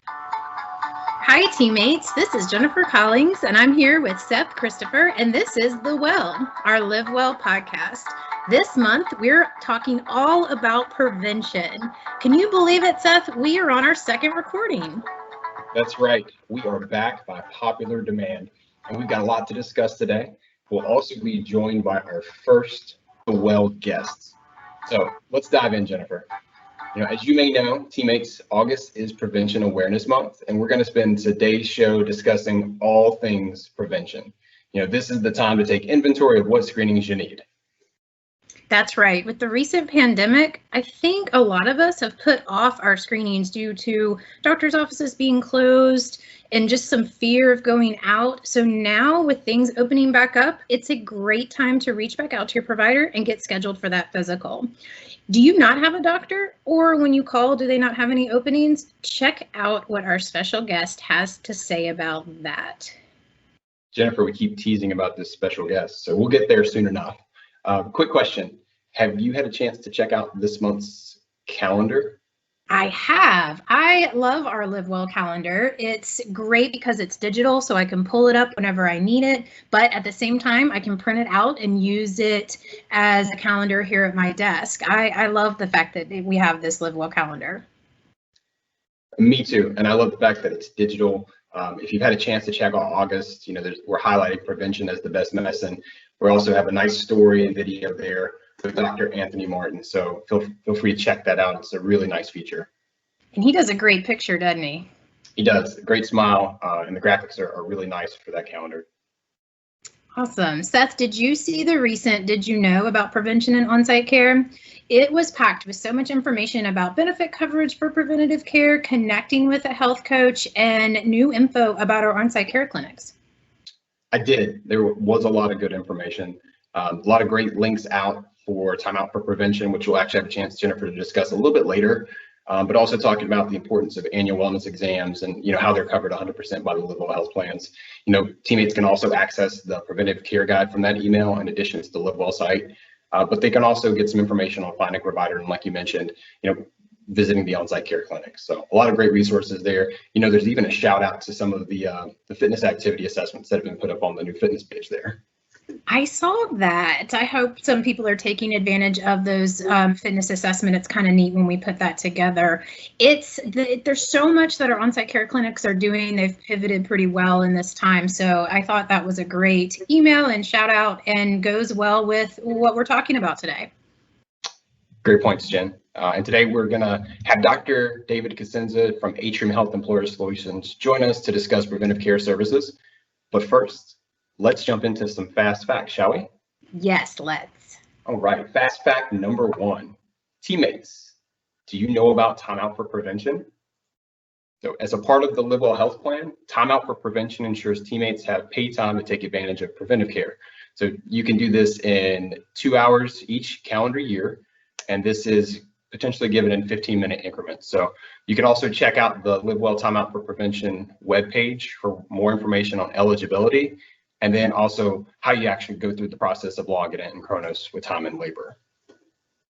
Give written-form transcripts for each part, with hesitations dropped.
Hi, teammates. This is Jennifer Collings, and I'm here with Seth Christopher, and this is The Well, our Live Well podcast. This month, we're talking all about prevention. Can you believe it, Seth? We are on our second recording. That's right. We are back by popular demand, and we've got a lot to discuss today. We'll also be joined by our first The Well guests. So let's dive in, Jennifer. As you may know, teammates, August is Prevention Awareness Month, and we're going to spend today's show discussing all things prevention. This is the time to take inventory of what screenings you need. That's right. With the recent pandemic, I think a lot of us have put off our screenings due to doctors' offices being closed and just some fear of going out. So now with things opening back up, it's a great time to reach back out to your provider and get scheduled for that physical. Do you not have a doctor, or when you call, do they not have any openings? Check out what our special guest has to say about that. Jennifer, we keep teasing about this special guest, so we'll get there soon enough. Quick question. Have you had a chance to check out this month's calendar? I have. I love our Live Well calendar. It's great because it's digital, so I can pull it up whenever I need it. But at the same time, I can print it out and use it as a calendar here at my desk. I love the fact that we have this Live Well calendar. Me too. And I love the fact that it's digital. If you've had a chance to check out August, we're highlighting prevention as the best medicine. We also have a nice story and video there with Dr. Anthony Martin. So feel free to check that out. It's a really nice feature. And he does a great picture, doesn't he? He does. A great smile, and the graphics are really nice for that calendar. Awesome. Seth, did you see the recent Did You Know about prevention and on-site care? It was packed with so much information about benefit coverage for preventative care, connecting with a health coach, and new info about our on-site care clinics. I did. There was a lot of good information, a lot of great links out for Time Out for Prevention, which we'll actually have a chance, Jennifer, to discuss a little bit later, but also talking about the importance of annual wellness exams and how they're covered 100% by the Live Well health plans. Teammates can also access the preventive care guide from that email in addition to the Live Well site, but they can also get some information on finding a provider, and like you mentioned, visiting the on-site care clinic. So a lot of great resources there. There's even a shout out to some of the fitness activity assessments that have been put up on the new fitness page there. I saw that. I hope some people are taking advantage of those fitness assessment. It's kind of neat when we put that together. There's so much that our on-site care clinics are doing. They've pivoted pretty well in this time. So I thought that was a great email and shout out, and goes well with what we're talking about today. Great points, Jen. And today we're going to have Dr. David Cosenza from Atrium Health Employer Solutions join us to discuss preventive care services. But first, let's jump into some fast facts, shall we? Yes, let's. All right, fast fact number 1. Teammates, do you know about Time Out for Prevention? So as a part of the Live Well Health Plan, Time Out for Prevention ensures teammates have paid time to take advantage of preventive care. So you can do this in 2 hours each calendar year, and this is potentially given in 15-minute increments. So you can also check out the Live Well Time Out for Prevention webpage for more information on eligibility, and then also how you actually go through the process of logging in Kronos with time and labor.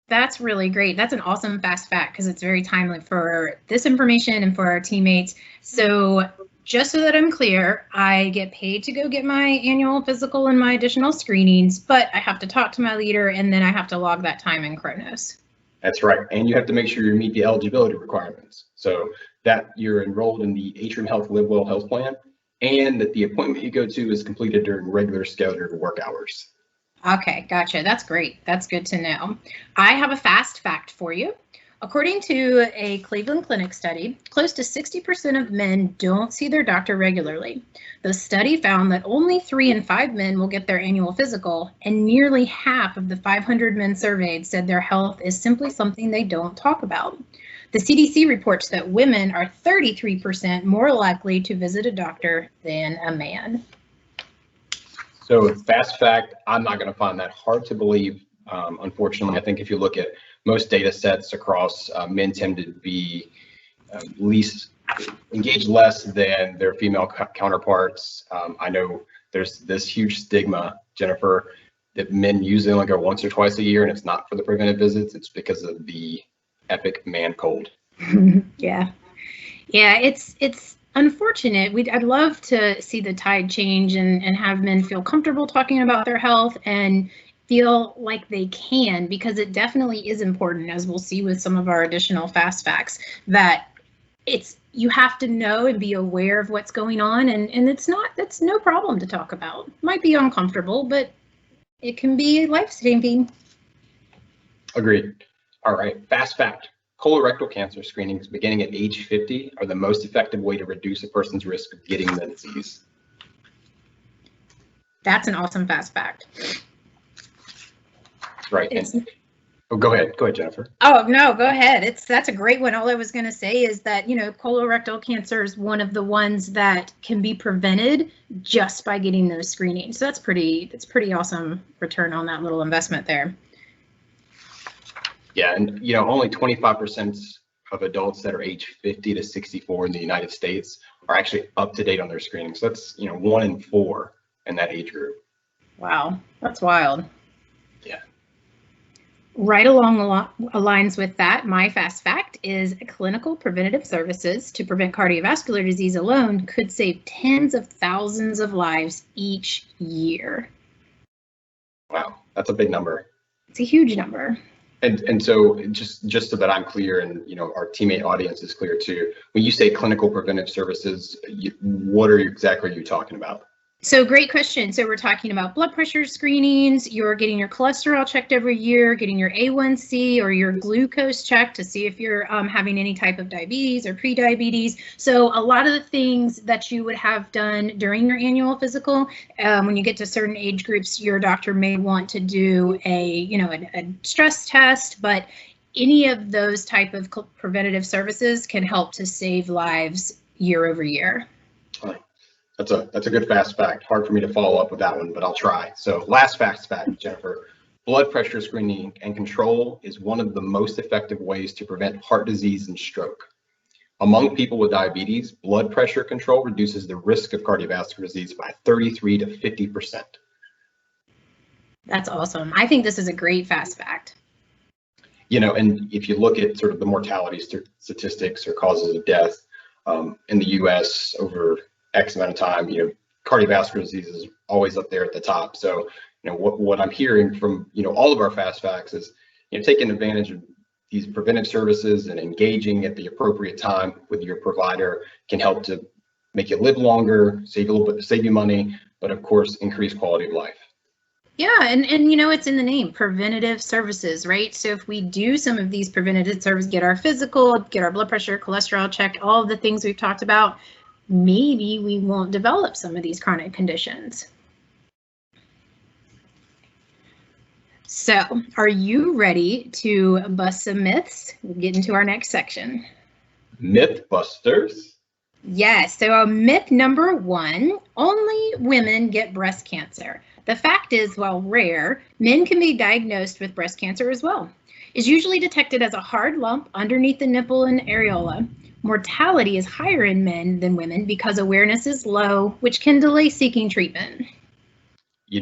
That's really great. That's an awesome fast fact because it's very timely for this information and for our teammates. So just so that I'm clear, I get paid to go get my annual physical and my additional screenings, but I have to talk to my leader and then I have to log that time in Kronos. That's right. And you have to make sure you meet the eligibility requirements. So that you're enrolled in the Atrium Health Live Well Health Plan, and that the appointment you go to is completed during regular scheduled work hours. Okay, gotcha. That's great. That's good to know. I have a fast fact for you. According to a Cleveland Clinic study, close to 60% of men don't see their doctor regularly. The study found that only 3 in 5 men will get their annual physical, and nearly half of the 500 men surveyed said their health is simply something they don't talk about. The CDC reports that women are 33% more likely to visit a doctor than a man. So fast fact, I'm not going to find that hard to believe. Unfortunately, I think if you look at most data sets across, men tend to be engaged less than their female counterparts. I know there's this huge stigma, Jennifer, that men usually only go once or twice a year, and it's not for the preventive visits. It's because of the epic man cold. Yeah. Yeah, it's unfortunate. I'd love to see the tide change and have men feel comfortable talking about their health and feel like they can, because it definitely is important, as we'll see with some of our additional fast facts, that you have to know and be aware of what's going on, and that's no problem to talk about. Might be uncomfortable, but it can be life-saving. Agreed. All right, fast fact. Colorectal cancer screenings beginning at age 50 are the most effective way to reduce a person's risk of getting the disease. That's an awesome fast fact. Right. Go ahead, Jennifer. Oh, no, go ahead. That's a great one. All I was going to say is that, colorectal cancer is one of the ones that can be prevented just by getting those screenings. So that's pretty awesome return on that little investment there. Yeah, and only 25% of adults that are age 50 to 64 in the United States are actually up to date on their screening. So that's 1 in 4 in that age group. Wow, that's wild. Yeah. Right along the lines with that, my fast fact is clinical preventative services to prevent cardiovascular disease alone could save tens of thousands of lives each year. Wow, that's a big number. It's a huge number. And so just so that I'm clear, and our teammate audience is clear too, when you say clinical preventive services, what are exactly you talking about? So great question. So we're talking about blood pressure screenings, you're getting your cholesterol checked every year, getting your A1C or your glucose checked to see if you're having any type of diabetes or pre-diabetes. So a lot of the things that you would have done during your annual physical, when you get to certain age groups, your doctor may want to do a stress test, but any of those type of preventative services can help to save lives year over year. That's a good fast fact. Hard for me to follow up with that one, but I'll try. So last fast fact, Jennifer, blood pressure screening and control is one of the most effective ways to prevent heart disease and stroke. Among people with diabetes, blood pressure control reduces the risk of cardiovascular disease by 33 to 50%. That's awesome. I think this is a great fast fact. And if you look at sort of the mortality statistics or causes of death in the US over X amount of time, cardiovascular disease is always up there at the top. So, what I'm hearing from, all of our fast facts is, taking advantage of these preventive services and engaging at the appropriate time with your provider can help to make you live longer, save you money, but of course, increase quality of life. Yeah, and it's in the name, preventative services, right? So if we do some of these preventative services, get our physical, get our blood pressure, cholesterol checked, all of the things we've talked about, maybe we won't develop some of these chronic conditions. So, are you ready to bust some myths? We'll get into our next section. Mythbusters? Yes, so myth number 1, only women get breast cancer. The fact is, while rare, men can be diagnosed with breast cancer as well. It's usually detected as a hard lump underneath the nipple and areola. Mortality is higher in men than women because awareness is low, which can delay seeking treatment.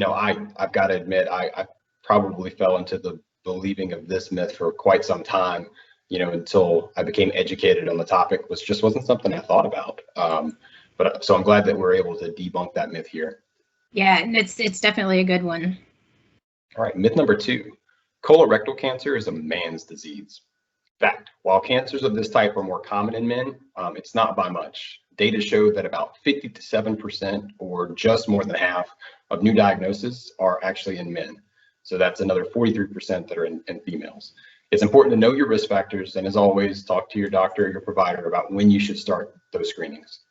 I've got to admit, I probably fell into the believing of this myth for quite some time, until I became educated on the topic, which just wasn't something I thought about. So I'm glad that we're able to debunk that myth here. Yeah, and it's definitely a good one. All right, myth number 2, colorectal cancer is a man's disease. Fact, while cancers of this type are more common in men, it's not by much. Data show that about 57%, or just more than half, of new diagnoses are actually in men. So that's another 43% that are in females. It's important to know your risk factors, and as always, talk to your doctor or your provider about when you should start those screenings.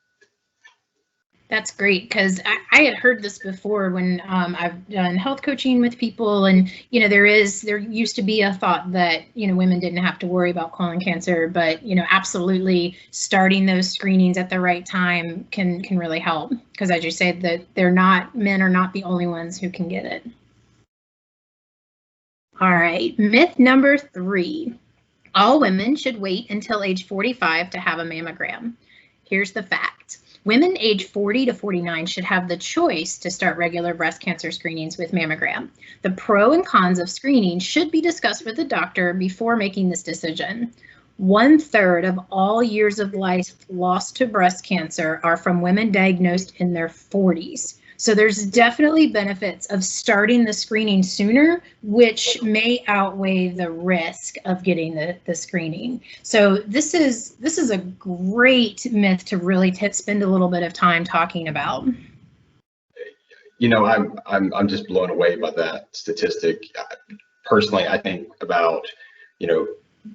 That's great, because I had heard this before when I've done health coaching with people, and there used to be a thought that women didn't have to worry about colon cancer, but absolutely starting those screenings at the right time can really help, because as you said, that men are not the only ones who can get it. All right, myth number 3, all women should wait until age 45 to have a mammogram. Here's the fact. Women age 40 to 49 should have the choice to start regular breast cancer screenings with mammogram. The pro and cons of screening should be discussed with the doctor before making this decision. 1/3 of all years of life lost to breast cancer are from women diagnosed in their 40s. So there's definitely benefits of starting the screening sooner, which may outweigh the risk of getting the screening. So this is a great myth to really spend a little bit of time talking about. You know, I'm just blown away by that statistic. Personally, I think about, you know,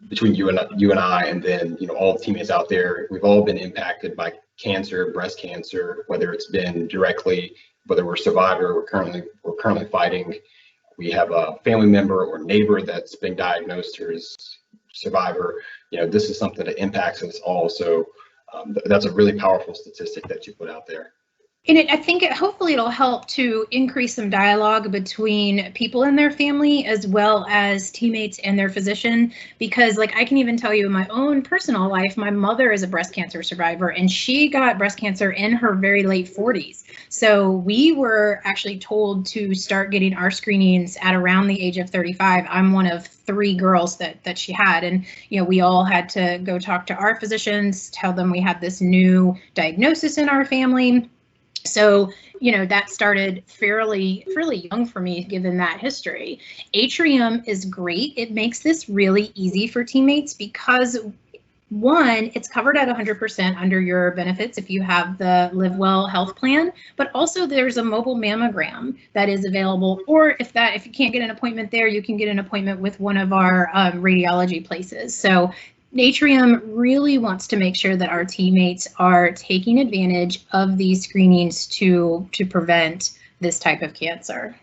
between you and I, and then, you know, all the teammates out there, we've all been impacted by cancer, breast cancer, whether it's been directly, whether we're a survivor, we're currently fighting, we have a family member or neighbor that's been diagnosed or is survivor. You know, this is something that impacts us all. So that's a really powerful statistic that you put out there. And I think hopefully it'll help to increase some dialogue between people in their family as well as teammates and their physician, because like I can even tell you in my own personal life, my mother is a breast cancer survivor and she got breast cancer in her very late 40s. So we were actually told to start getting our screenings at around the age of 35. I'm one of 3 girls that she had, and you know, we all had to go talk to our physicians, tell them we had this new diagnosis in our family. So, you know, that started fairly young for me, given that history. Atrium is great. It makes this really easy for teammates because, one, it's covered at 100% under your benefits if you have the Live Well health plan, but also there's a mobile mammogram that is available, or if you can't get an appointment there, you can get an appointment with one of our radiology places. So Atrium really wants to make sure that our teammates are taking advantage of these screenings to prevent this type of cancer.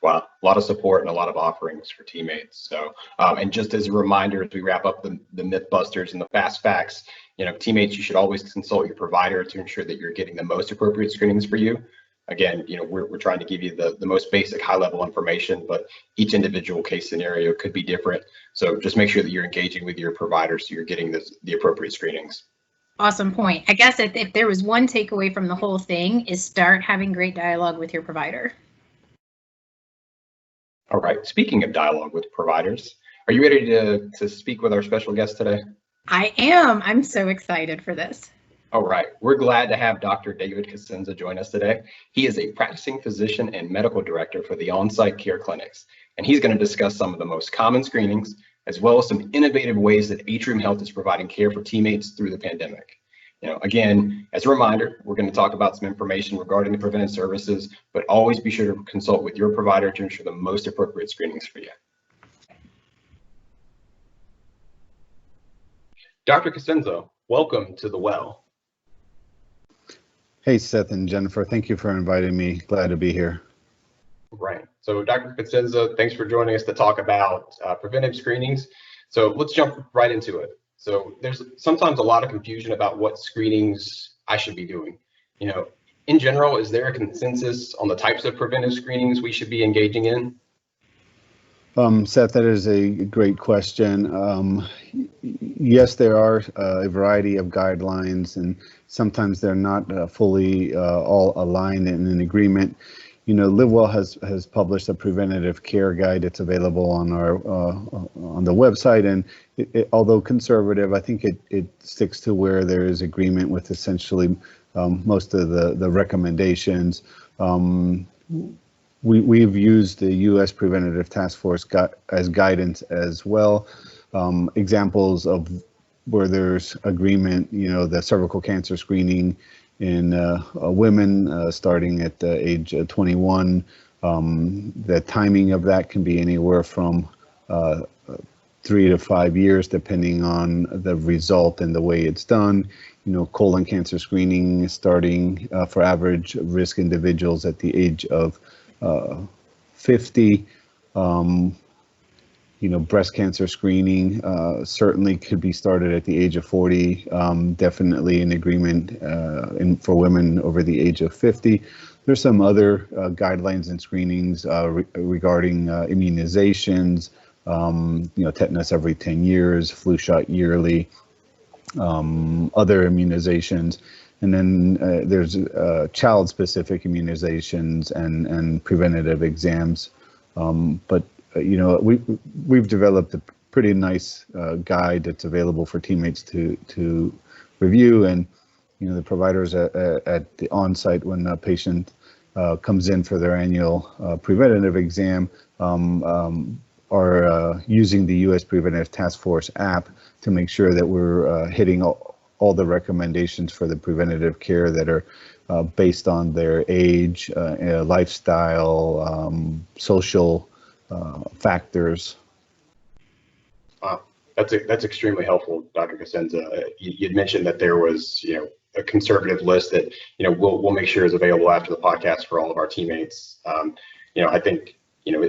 Wow, a lot of support and a lot of offerings for teammates. So, and just as a reminder, as we wrap up the myth busters and the fast facts, you know, teammates, you should always consult your provider to ensure that you're getting the most appropriate screenings for you. Again, you know, we're trying to give you the most basic high level information, but each individual case scenario could be different. So just make sure that you're engaging with your provider so you're getting the appropriate screenings. Awesome point. I guess if there was one takeaway from the whole thing is start having great dialogue with your provider. All right, speaking of dialogue with providers, are you ready to speak with our special guest today? I am. I'm so excited for this. All right, we're glad to have Dr. David Cosenza join us today. He is a practicing physician and medical director for the Onsite Care Clinics, and he's going to discuss some of the most common screenings, as well as some innovative ways that Atrium Health is providing care for teammates through the pandemic. You know, again, as a reminder, we're going to talk about some information regarding the preventive services, but always be sure to consult with your provider to ensure the most appropriate screenings for you. Dr. Cosenza, welcome to The Well. Hey, Seth and Jennifer, thank you for inviting me. Glad to be here. Right. So Dr. Cosenza, thanks for joining us to talk about preventive screenings. So let's jump right into it. So there's sometimes a lot of confusion about what screenings I should be doing. You know, in general, is there a consensus on the types of preventive screenings we should be engaging in? Seth, that is a great question. Yes, there are a variety of guidelines, and sometimes they're not fully all aligned and in agreement. You know, Live Well has published a preventative care guide. It's available on our on the website, and although conservative, I think it sticks to where there is agreement with essentially most of the recommendations. We've used the U.S. Preventative Task Force as guidance as well. Examples of where there's agreement, you know, the cervical cancer screening in women starting at age 21. The timing of that can be anywhere from 3 to 5 years, depending on the result and the way it's done. You know, colon cancer screening starting for average risk individuals at the age of 50. You know, breast cancer screening certainly could be started at the age of 40, definitely in agreement for women over the age of 50. There's some other guidelines and screenings regarding immunizations, you know, tetanus every 10 years, flu shot yearly, other immunizations. And then there's child-specific immunizations and preventative exams. But you know, we've developed pretty nice guide that's available for teammates to review. And the providers at the on-site, when a patient comes in for their annual preventative exam, are using the U.S. Preventative Task Force app to make sure that we're hitting all the recommendations for the preventative care that are based on their age, lifestyle, social factors. Wow, that's extremely helpful, Dr. Cosenza. You'd mentioned that there was, a conservative list that, we'll make sure is available after the podcast for all of our teammates. I think,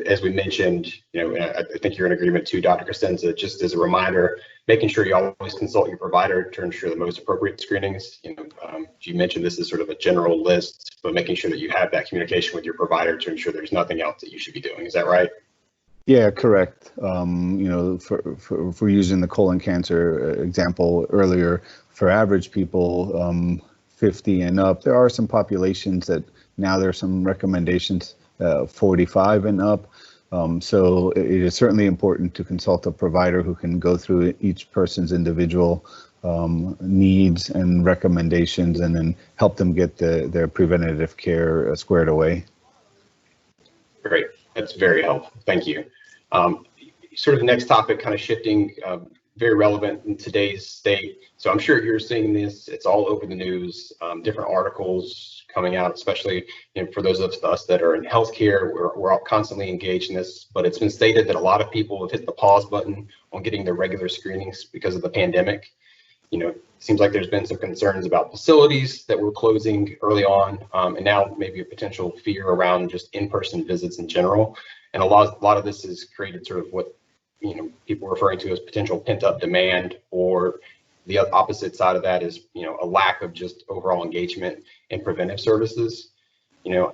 as we mentioned, I think you're in agreement too, Dr. Cosenza, just as a reminder, making sure you always consult your provider to ensure the most appropriate screenings. You mentioned this is sort of a general list, but making sure that you have that communication with your provider to ensure there's nothing else that you should be doing. Is that right? Yeah, correct. For using the colon cancer example earlier, for average people 50 and up, there are some populations that now there's some recommendations 45 and up. So it is certainly important to consult a provider who can go through each person's individual needs and recommendations and then help them get their preventative care squared away. Great. That's very helpful. Thank you. Sort of the next topic, kind of shifting, very relevant in today's state. So I'm sure you're seeing this. It's all over the news, different articles coming out, especially for those of us that are in healthcare. We're all constantly engaged in this, but it's been stated that a lot of people have hit the pause button on getting their regular screenings because of the pandemic. Seems like there's been some concerns about facilities that were closing early on, and now maybe a potential fear around just in-person visits in general. And a lot of this has created sort of what people are referring to as potential pent-up demand, or the opposite side of that is a lack of just overall engagement in preventive services.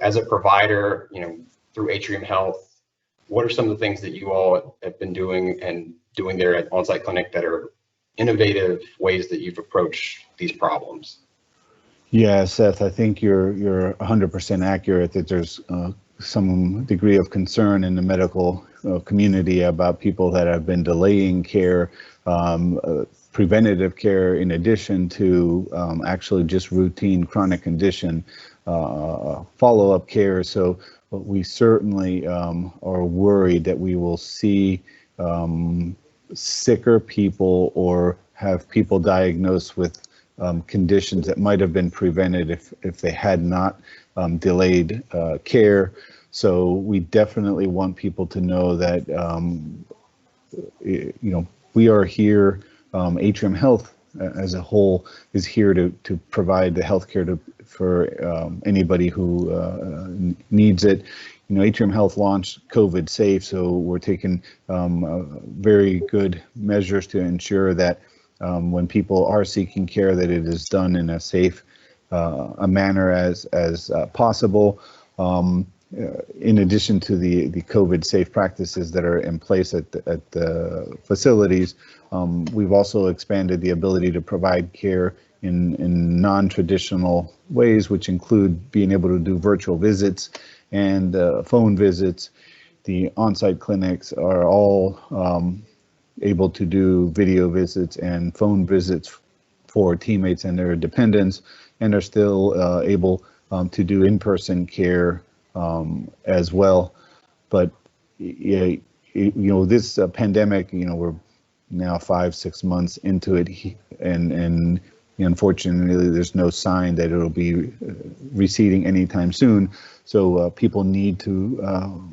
As a provider, through Atrium Health, what are some of the things that you all have been doing there at Onsite Clinic that are innovative ways that you've approached these problems? Yeah, Seth, I think you're 100% accurate that there's some degree of concern in the medical community about people that have been delaying care, preventative care, in addition to actually just routine chronic condition follow-up care. So we certainly are worried that we will see sicker people or have people diagnosed with conditions that might have been prevented if they had not delayed care. So we definitely want people to know that we are here. Atrium Health as a whole is here to provide the healthcare for anybody who needs it. Atrium Health launched COVID Safe, so we're taking very good measures to ensure that when people are seeking care, that it is done in a safe a manner as possible. In addition to the COVID safe practices that are in place at the facilities, we've also expanded the ability to provide care in non-traditional ways, which include being able to do virtual visits and phone visits. The on-site clinics are all able to do video visits and phone visits for teammates and their dependents, and are still able to do in-person care as well. But this pandemic, we're now 5-6 months into it, and unfortunately there's no sign that it'll be receding anytime soon. So people need to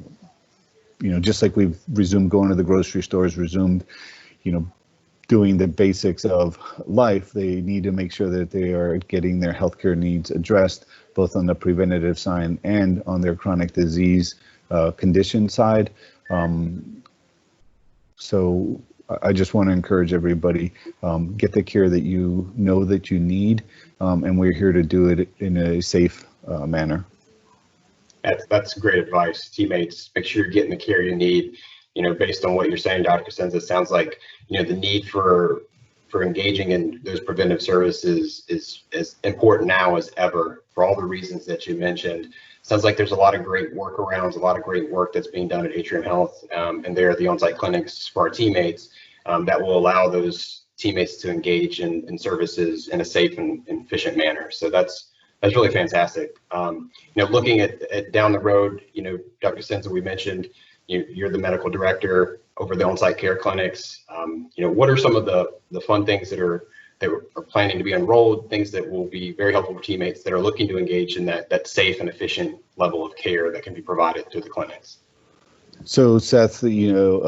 just like we've resumed going to the grocery stores, resumed doing the basics of life, they need to make sure that they are getting their healthcare needs addressed, both on the preventative side and on their chronic disease condition side. So I just want to encourage everybody, get the care that you know that you need, and we're here to do it in a safe manner. That's great advice. Teammates, make sure you're getting the care you need. Based on what you're saying, Dr. Cosenza, it sounds like the need for for engaging in those preventive services is as important now as ever for all the reasons that you mentioned. Sounds like there's a lot of great workarounds, a lot of great work that's being done at Atrium Health, and there are the on-site clinics for our teammates that will allow those teammates to engage in services in a safe and efficient manner. So that's really fantastic. Looking at down the road, Dr. Cosenza, we mentioned you're the medical director over the on-site care clinics. What are some of the fun things that are planning to be enrolled, things that will be very helpful for teammates that are looking to engage in that safe and efficient level of care that can be provided through the clinics? So Seth, as you know,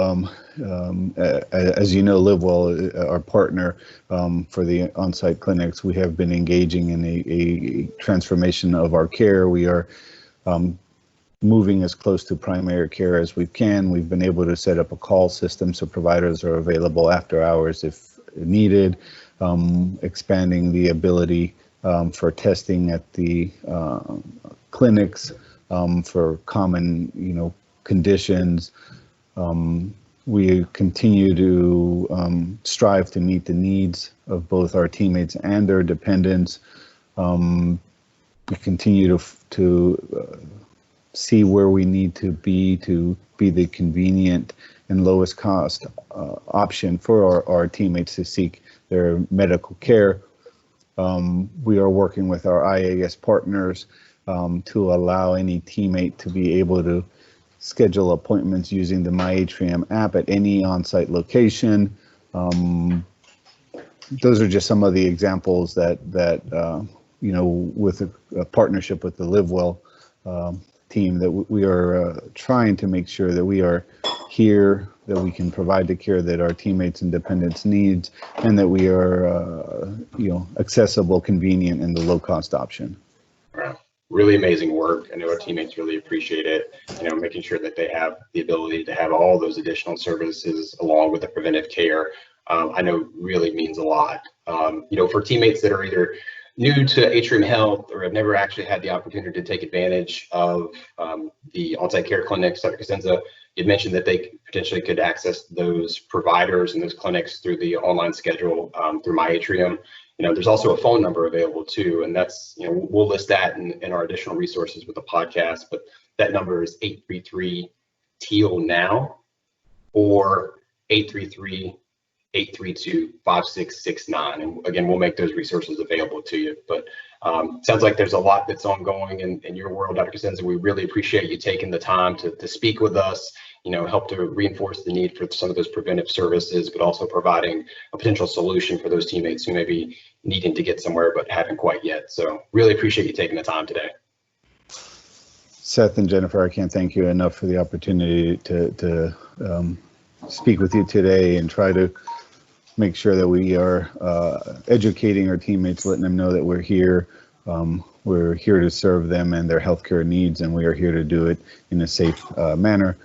LiveWell, our partner for the on-site clinics, we have been engaging in a transformation of our care. We are moving as close to primary care as we can. We've been able to set up a call system so providers are available after hours if needed, expanding the ability for testing at the clinics for common, conditions. We continue to strive to meet the needs of both our teammates and their dependents. We continue to see where we need to be the convenient and lowest cost option for our teammates to seek their medical care. We are working with our IAS partners to allow any teammate to be able to schedule appointments using the My Atrium app at any on-site location. Those are just some of the examples that with a partnership with the LiveWell team, that we are trying to make sure that we are here, that we can provide the care that our teammates and dependents needs, and that we are accessible, convenient, and the low-cost option. Wow. Really amazing work. I know our teammates really appreciate it, making sure that they have the ability to have all those additional services along with the preventive care. I know really means a lot. For teammates that are either new to Atrium Health or have never actually had the opportunity to take advantage of the on-site care clinics, Dr. Cosenza, you mentioned that they potentially could access those providers and those clinics through the online schedule through My Atrium. There's also a phone number available too, and that's, we'll list that in our additional resources with the podcast, but that number is 833-TEAL-NOW or 833-832-5669. And again, we'll make those resources available to you. But sounds like there's a lot that's ongoing in your world, Dr. Cosenza. We really appreciate you taking the time to speak with us, help to reinforce the need for some of those preventive services, but also providing a potential solution for those teammates who may be needing to get somewhere but haven't quite yet. So really appreciate you taking the time today. Seth and Jennifer, I can't thank you enough for the opportunity to speak with you today and try to make sure that we are educating our teammates, letting them know that we're here. We're here to serve them and their healthcare needs, and we are here to do it in a safe manner.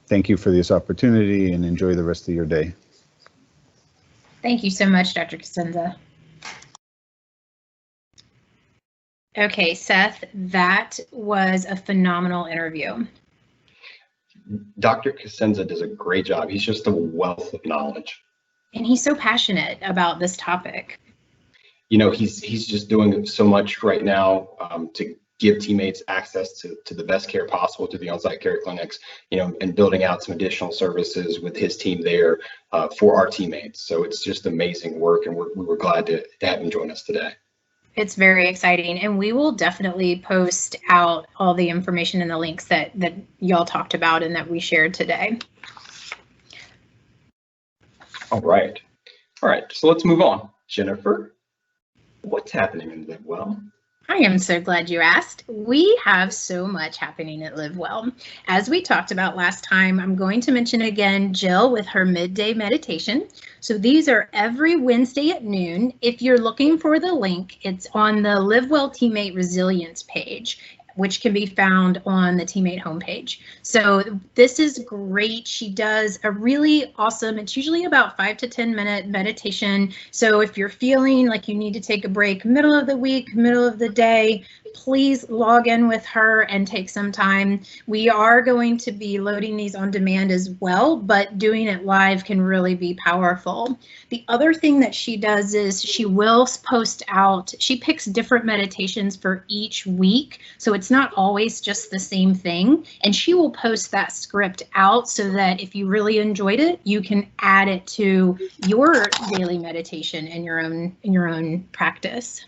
Thank you for this opportunity, and enjoy the rest of your day. Thank you so much, Dr. Cosenza. Okay, Seth, that was a phenomenal interview. Dr. Cosenza does a great job. He's just a wealth of knowledge. And he's so passionate about this topic. He's just doing so much right now to give teammates access to the best care possible to the on-site care clinics, and building out some additional services with his team there for our teammates. So it's just amazing work, and we were glad to have him join us today. It's very exciting, and we will definitely post out all the information and the links that y'all talked about and that we shared today. All right. So let's move on. Jennifer, what's happening in LiveWell? I am so glad you asked. We have so much happening at LiveWell. As we talked about last time, I'm going to mention again Jill with her midday meditation. So these are every Wednesday at noon. If you're looking for the link, it's on the LiveWell Teammate Resilience page. which can be found on the Teammate homepage. So this is great. She does a really awesome, it's usually about 5 to 10 minute meditation. So if you're feeling like you need to take a break middle of the week, middle of the day, please log in with her and take some time. We are going to be loading these on demand as well, but doing it live can really be powerful. The other thing that she does is she will post out, she picks different meditations for each week. So it's not always just the same thing. And she will post that script out so that if you really enjoyed it, you can add it to your daily meditation in your own practice.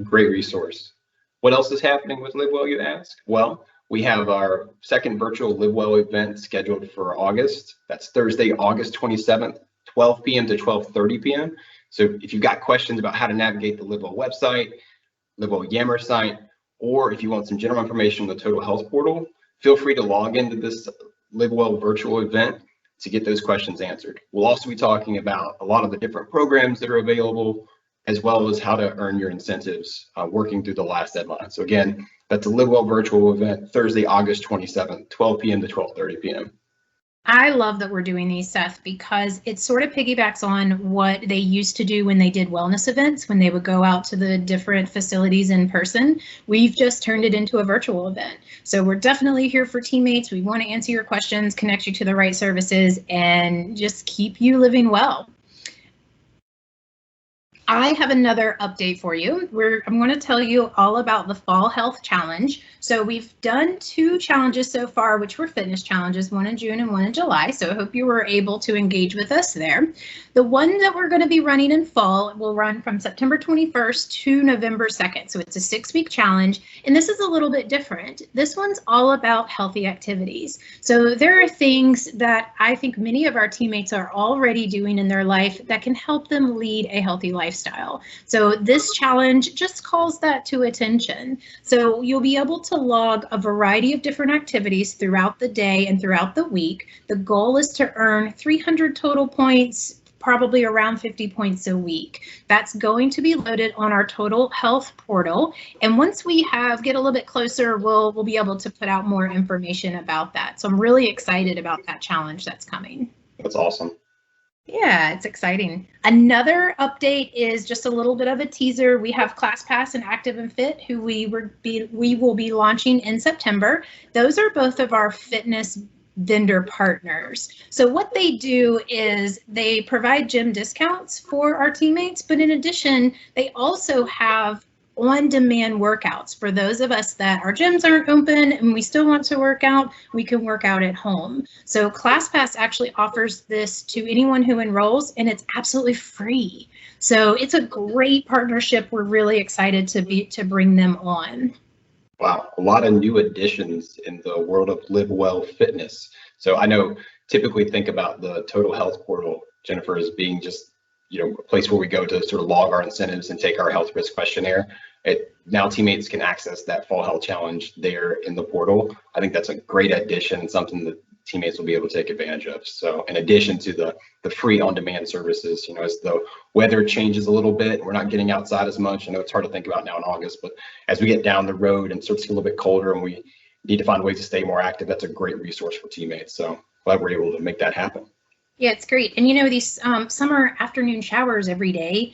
Great resource. What else is happening with Live Well, you ask? Well, we have our second virtual Live Well event scheduled for August. That's Thursday, August 27th, 12 p.m. to 12:30 p.m. So if you've got questions about how to navigate the Live Well website, Live Well Yammer site, or if you want some general information on the Total Health Portal, feel free to log into this Live Well virtual event to get those questions answered. We'll also be talking about a lot of the different programs that are available, as well as how to earn your incentives working through the last deadline. So again, that's a Live Well virtual event, Thursday, August 27th, 12 p.m. to 12:30 p.m. I love that we're doing these, Seth, because it sort of piggybacks on what they used to do when they did wellness events, when they would go out to the different facilities in person. We've just turned it into a virtual event. So we're definitely here for teammates. We want to answer your questions, connect you to the right services, and just keep you living well. I have another update for you. I'm going to tell you all about the Fall Health Challenge. So we've done 2 challenges so far, which were fitness challenges, one in June and one in July. So I hope you were able to engage with us there. The one that we're going to be running in fall will run from September 21st to November 2nd. So it's a 6-week challenge. And this is a little bit different. This one's all about healthy activities. So there are things that I think many of our teammates are already doing in their life that can help them lead a healthy lifestyle. So this challenge just calls that to attention. So you'll be able to log a variety of different activities throughout the day and throughout the week. The goal is to earn 300 total points, probably around 50 points a week. That's going to be loaded on our Total Health portal. And once we get a little bit closer, we'll be able to put out more information about that. So I'm really excited about that challenge that's coming. That's awesome. Yeah, it's exciting. Another update is just a little bit of a teaser. We have ClassPass and Active and Fit, who we will be launching in September. Those are both of our fitness vendor partners. So what they do is they provide gym discounts for our teammates, but in addition, they also have on-demand workouts for those of us that our gyms aren't open and we still want to work out, we can work out at home. So ClassPass actually offers this to anyone who enrolls, and it's absolutely free. So it's a great partnership. We're really excited to bring them on. Wow, a lot of new additions in the world of Live Well Fitness. So I know typically think about the Total Health Portal, Jennifer, as being just a place where we go to sort of log our incentives and take our health risk questionnaire. Now teammates can access that Fall Health Challenge there in the portal. I think that's a great addition, something that teammates will be able to take advantage of. So in addition to the free on-demand services, as the weather changes a little bit, we're not getting outside as much. I know it's hard to think about now in August, but as we get down the road and starts to get a little bit colder and we need to find ways to stay more active, that's a great resource for teammates. So glad we're able to make that happen. Yeah, it's great. And these summer afternoon showers every day,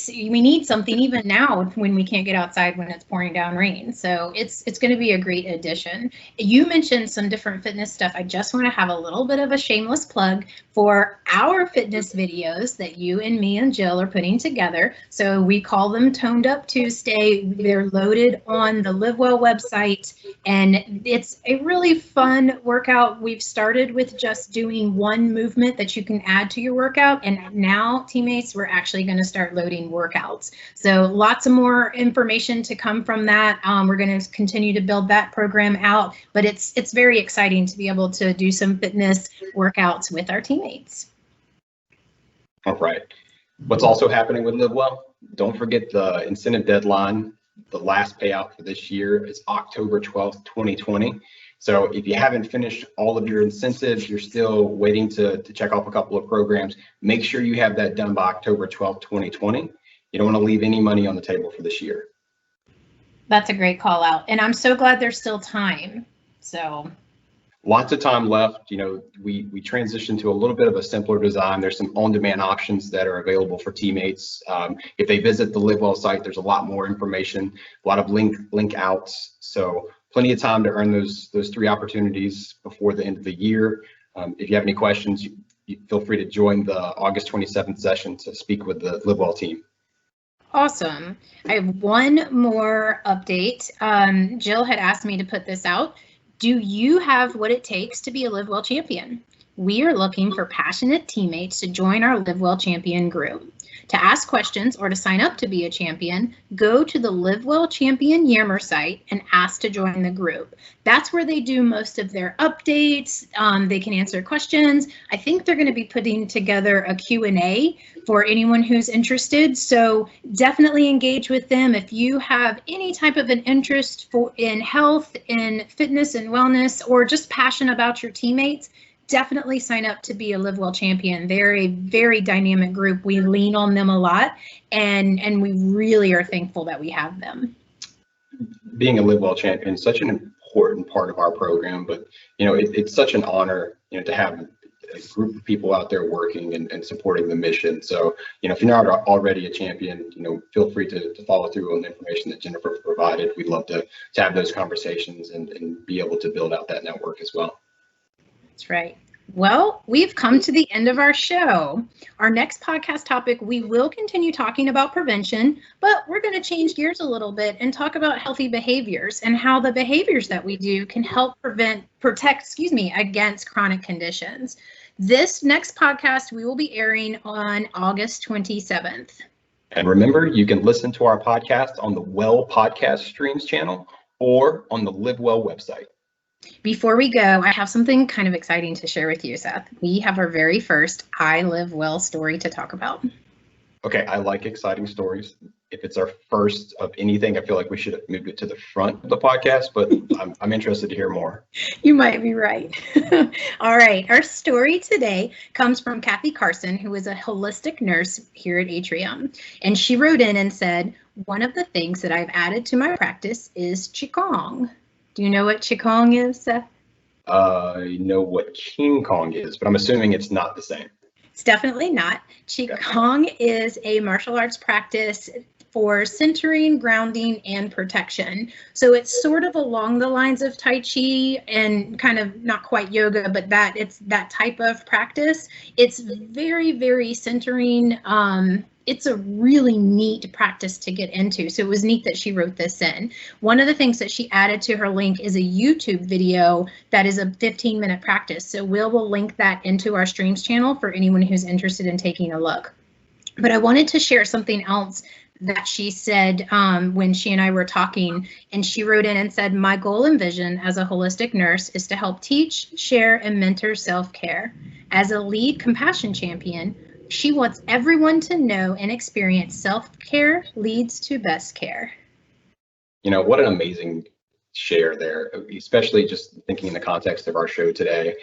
we need something even now when we can't get outside when it's pouring down rain. So it's going to be a great addition. You mentioned some different fitness stuff. I just want to have a little bit of a shameless plug for our fitness videos that you and me and Jill are putting together. So we call them Toned Up Tuesday. They're loaded on the Live Well website, and it's a really fun workout. We've started with just doing one movement that you can add to your workout, and now teammates, we're actually going to start loading workouts. So lots of more information to come from that. We're going to continue to build that program out, but it's very exciting to be able to do some fitness workouts with our teammates. All right. What's also happening with Live Well? Don't forget the incentive deadline. The last payout for this year is October 12th, 2020. So if you haven't finished all of your incentives, you're still waiting to check off a couple of programs, make sure you have that done by October 12th, 2020. You don't want to leave any money on the table for this year. That's a great call out. And I'm so glad there's still time. So lots of time left. You know, we transitioned to a little bit of a simpler design. There's some on-demand options that are available for teammates. If they visit the LiveWell site, there's a lot more information, a lot of link outs. So plenty of time to earn those 3 opportunities before the end of the year. If you have any questions, you feel free to join the August 27th session to speak with the LiveWell team. Awesome. I have one more update. Jill had asked me to put this out. Do you have what it takes to be a LiveWell champion? We are looking for passionate teammates to join our LiveWell champion group. To ask questions or to sign up to be a champion, go to the LiveWell Champion Yammer site and ask to join the group. That's where they do most of their updates. They can answer questions. I think they're going to be putting together a Q&A for anyone who's interested. So definitely engage with them. If you have any type of an interest in health, in fitness and wellness, or just passion about your teammates, definitely sign up to be a LiveWell champion. They're a very dynamic group. We lean on them a lot, and we really are thankful that we have them. Being a LiveWell champion is such an important part of our program, but you know, it's such an honor, you know, to have a group of people out there working and supporting the mission. So, you know, if you're not already a champion, you know, feel free to follow through on the information that Jennifer provided. We'd love to have those conversations and be able to build out that network as well. That's right. Well, we've come to the end of our show. Our next podcast topic, we will continue talking about prevention, but we're going to change gears a little bit and talk about healthy behaviors and how the behaviors that we do can help protect against chronic conditions. This next podcast we will be airing on August 27th. And remember, you can listen to our podcast on the Well Podcast Streams channel or on the LiveWell website. Before we go, I have something kind of exciting to share with you, Seth. We have our very first I Live Well story to talk about. Okay, I like exciting stories. If it's our first of anything, I feel like we should have moved it to the front of the podcast, but I'm interested to hear more. You might be right. All right, our story today comes from Kathy Carson, who is a holistic nurse here at Atrium. And she wrote in and said, one of the things that I've added to my practice is Qigong. Do you know what Qigong is, Seth? I know what King Kong is, but I'm assuming it's not the same. It's definitely not. Qigong is a martial arts practice for centering, grounding, and protection. So it's sort of along the lines of Tai Chi and kind of not quite yoga, but it's that type of practice. It's very, very centering. It's a really neat practice to get into. So it was neat that she wrote this in. One of the things that she added to her link is a YouTube video that is a 15-minute practice. So we'll link that into our streams channel for anyone who's interested in taking a look. But I wanted to share something else that she said when she and I were talking, and she wrote in and said, my goal and vision as a holistic nurse is to help teach, share, and mentor self-care. As a lead compassion champion, she wants everyone to know and experience self-care leads to best care. You know, what an amazing share there, especially just thinking in the context of our show today.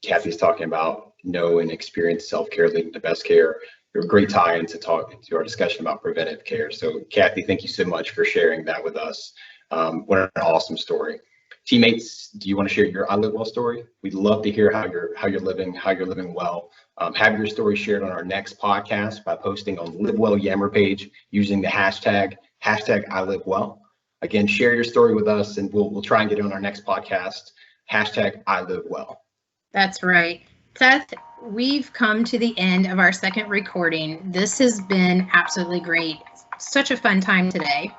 Kathy's talking about know and experience self-care leading to best care. A great tie into our discussion about preventive care. So Kathy, thank you so much for sharing that with us. What an awesome story. Teammates, do you want to share your I Live Well story? We'd love to hear how you're living well. Have your story shared on our next podcast by posting on LiveWell Yammer page using the hashtag I Live Well. Again, share your story with us, and we'll try and get it on our next podcast. Hashtag I Live Well. That's right. Seth, we've come to the end of our second recording. This has been absolutely great. Such a fun time today.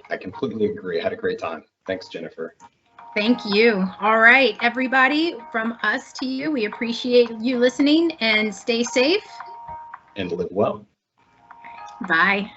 I completely agree. I had a great time. Thanks, Jennifer. Thank you. All right, everybody, from us to you, we appreciate you listening, and stay safe. And live well. Bye.